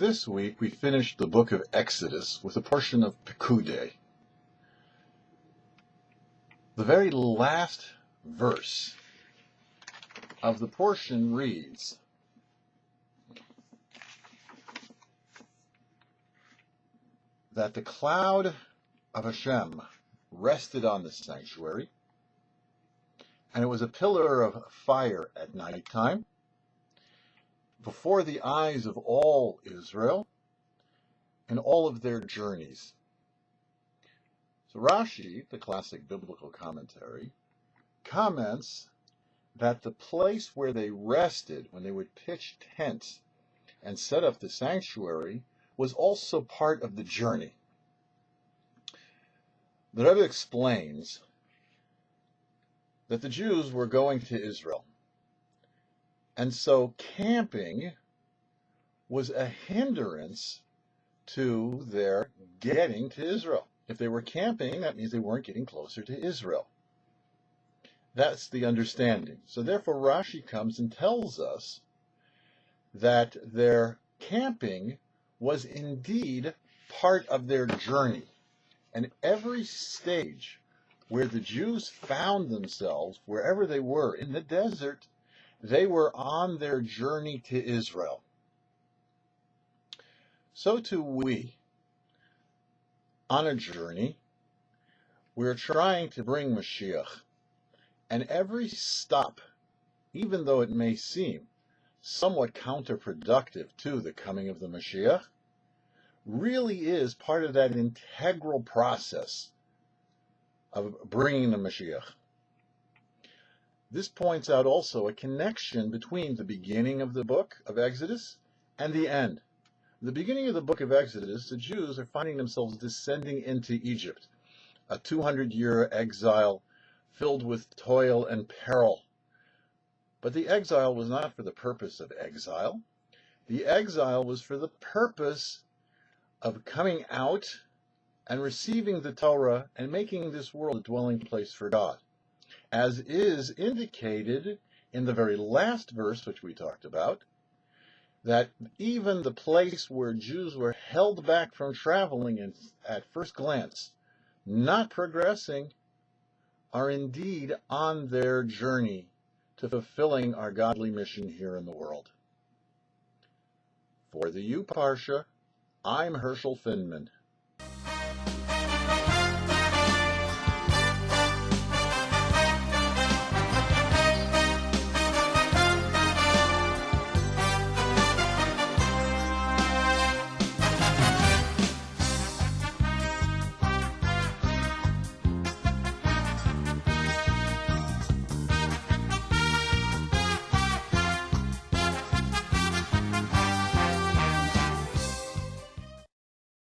This week we finished the book of Exodus with a portion of Pikudei. The very last verse of the portion reads, that the cloud of Hashem rested on the sanctuary, and it was a pillar of fire at nighttime, before the eyes of all Israel in all of their journeys. So Rashi, the classic biblical commentary, comments that the place where they rested when they would pitch tents and set up the sanctuary was also part of the journey. The Rebbe explains that the Jews were going to Israel, and so camping was a hindrance to their getting to Israel. If they were camping, that means they weren't getting closer to Israel. That's the understanding. So therefore Rashi comes and tells us that their camping was indeed part of their journey. And every stage where the Jews found themselves, wherever they were in the desert, they were on their journey to Israel. So too we, on a journey, we're trying to bring Mashiach. And every stop, even though it may seem somewhat counterproductive to the coming of the Mashiach, really is part of that integral process of bringing the Mashiach. This points out also a connection between the beginning of the book of Exodus and the end. In the beginning of the book of Exodus, the Jews are finding themselves descending into Egypt, a 200-year exile filled with toil and peril. But the exile was not for the purpose of exile. The exile was for the purpose of coming out and receiving the Torah and making this world a dwelling place for God, as is indicated in the very last verse which we talked about, that even the place where Jews were held back from traveling and at first glance not progressing, are indeed on their journey to fulfilling our godly mission here in the world. For the YouParsha, I'm Herschel Finman.